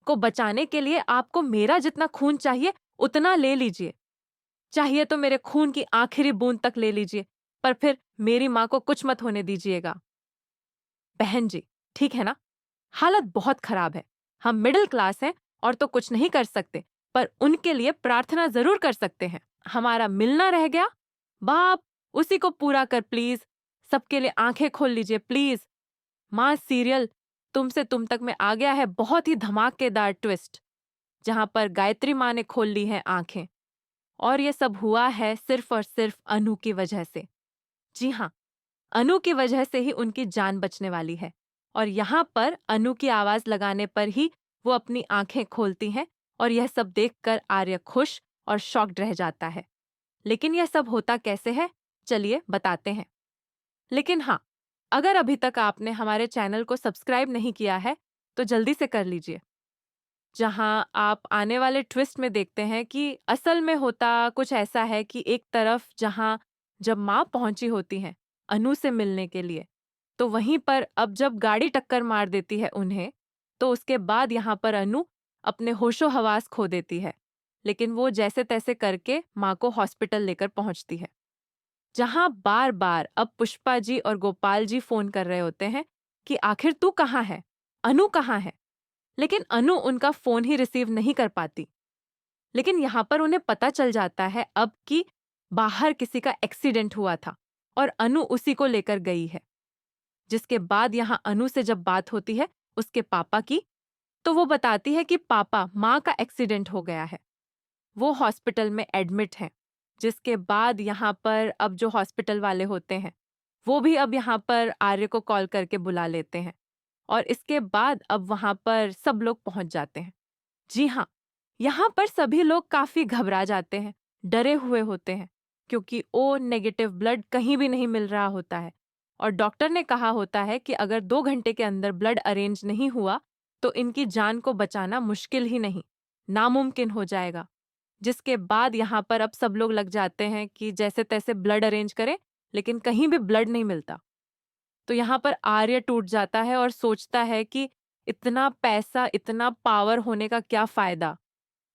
को बचाने के लिए आपको मेरा जितना खून चाहिए उतना ले लीजिए। चाहिए तो मेरे खून की आखिरी बूंद तक ले लीजिए, पर फिर मेरी माँ को कुछ मत होने दीजिएगा। बहन जी, ठीक है ना? हालत बहुत खराब है। हम मिडिल क्लास हैं और तो कुछ नहीं कर सकते, पर उनके लिए प्रार्थना जरूर कर सकते हैं। हमारा मिलना रह गया, बाप उसी को पूरा कर प्लीज। सबके लिए आंखें खोल लीजिए प्लीज। माँ सीरियल तुमसे तुम तक में आ गया है बहुत ही धमाकेदार ट्विस्ट, जहां पर गायत्री माँ ने खोल ली है आंखें। और ये सब हुआ है सिर्फ और सिर्फ अनु की वजह से। जी हाँ, अनु की वजह से ही उनकी जान बचने वाली है। और यहाँ पर अनु की आवाज लगाने पर ही वो अपनी आंखें खोलती हैं और यह सब देखकर आर्य खुश और शॉक्ड रह जाता है। लेकिन यह सब होता कैसे है, चलिए बताते हैं। लेकिन हाँ, अगर अभी तक आपने हमारे चैनल को सब्सक्राइब नहीं किया है तो जल्दी से कर लीजिए। जहां आप आने वाले ट्विस्ट में देखते हैं कि असल में होता कुछ ऐसा है कि एक तरफ जहां जब माँ पहुंची होती हैं अनु से मिलने के लिए, तो वहीं पर अब जब गाड़ी टक्कर मार देती है उन्हें, तो उसके बाद यहाँ पर अनु अपने होशो हवास खो देती है। लेकिन वो जैसे तैसे करके माँ को हॉस्पिटल लेकर पहुंचती है, जहां बार बार अब पुष्पा जी और गोपाल जी फोन कर रहे होते हैं कि आखिर तू कहाँ है, अनु कहाँ है। लेकिन अनु उनका फोन ही रिसीव नहीं कर पाती। लेकिन यहाँ पर उन्हें पता चल जाता है अब कि बाहर किसी का एक्सीडेंट हुआ था और अनु उसी को लेकर गई है। जिसके बाद यहाँ अनु से जब बात होती है उसके पापा की, तो वो बताती है कि पापा माँ का एक्सीडेंट हो गया है, वो हॉस्पिटल में एडमिट हैं। जिसके बाद यहाँ पर अब जो हॉस्पिटल वाले होते हैं वो भी अब यहाँ पर आर्य को कॉल करके बुला लेते हैं और इसके बाद अब वहां पर सब लोग पहुंच जाते हैं। जी हाँ, यहाँ पर सभी लोग काफी घबरा जाते हैं, डरे हुए होते हैं, क्योंकि ओ नेगेटिव ब्लड कहीं भी नहीं मिल रहा होता है और डॉक्टर ने कहा होता है कि अगर 2 घंटे के अंदर ब्लड अरेंज नहीं हुआ तो इनकी जान को बचाना मुश्किल ही नहीं, नामुमकिन हो जाएगा। जिसके बाद यहाँ पर अब सब लोग लग जाते हैं कि जैसे तैसे ब्लड अरेंज करें, लेकिन कहीं भी ब्लड नहीं मिलता। तो यहाँ पर आर्य टूट जाता है और सोचता है कि इतना पैसा, इतना पावर होने का क्या फायदा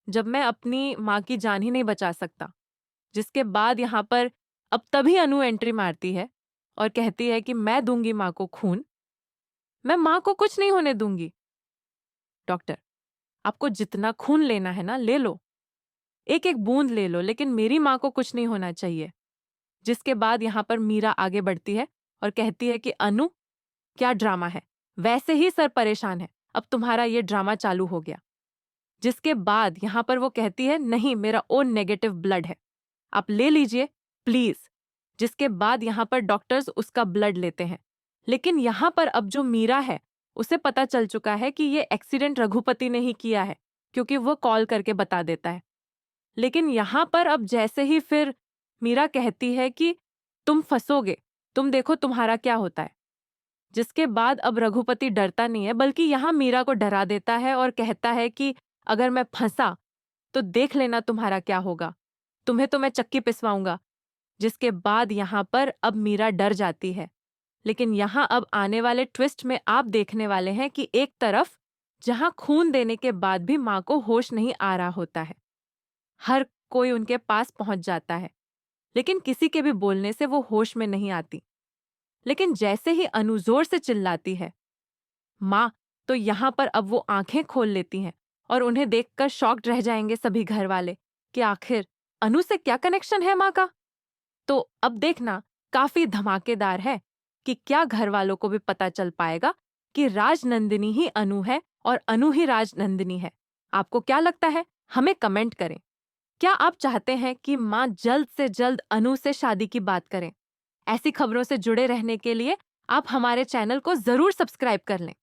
जब मैं अपनी माँ की जान ही नहीं बचा सकता। जिसके बाद यहाँ पर अब तभी अनु एंट्री मारती है और कहती है कि मैं दूंगी माँ को खून, मैं माँ को कुछ नहीं होने दूंगी। डॉक्टर, आपको जितना खून लेना है ना ले लो, एक एक बूंद ले लो, लेकिन मेरी माँ को कुछ नहीं होना चाहिए। जिसके बाद यहाँ पर मीरा आगे बढ़ती है और कहती है कि अनु, क्या ड्रामा है, वैसे ही सर परेशान है, अब तुम्हारा ये ड्रामा चालू हो गया। जिसके बाद यहाँ पर वो कहती है नहीं, मेरा ओन नेगेटिव ब्लड है, आप ले लीजिए प्लीज। जिसके बाद यहाँ पर डॉक्टर्स उसका ब्लड लेते हैं। लेकिन यहाँ पर अब जो मीरा है उसे पता चल चुका है कि ये एक्सीडेंट रघुपति ने ही किया है, क्योंकि वो कॉल करके बता देता है। लेकिन यहाँ पर अब जैसे ही फिर मीरा कहती है कि तुम फंसोगे, तुम देखो तुम्हारा क्या होता है। जिसके बाद अब रघुपति डरता नहीं है, बल्कि यहाँ मीरा को डरा देता है और कहता है कि अगर मैं फंसा तो देख लेना तुम्हारा क्या होगा, तुम्हें तो मैं चक्की पिसवाऊंगा। जिसके बाद यहाँ पर अब मीरा डर जाती है। लेकिन यहाँ अब आने वाले ट्विस्ट में आप देखने वाले हैं कि एक तरफ जहाँ खून देने के बाद भी माँ को होश नहीं आ रहा होता है, हर कोई उनके पास पहुंच जाता है, लेकिन किसी के भी बोलने से वो होश में नहीं आती। लेकिन जैसे ही अनु जोर से चिल्लाती है माँ, तो यहाँ पर अब वो आंखें खोल लेती हैं और उन्हें देखकर शॉक्ड रह जाएंगे सभी घर वाले कि आखिर अनु से क्या कनेक्शन है माँ का। तो अब देखना काफी धमाकेदार है कि क्या घर वालों को भी पता चल पाएगा कि राजनंदिनी ही अनु है और अनु ही राजनंदिनी है। आपको क्या लगता है, हमें कमेंट करें। क्या आप चाहते हैं कि माँ जल्द से जल्द अनु से शादी की बात करें? ऐसी खबरों से जुड़े रहने के लिए आप हमारे चैनल को जरूर सब्सक्राइब कर लें।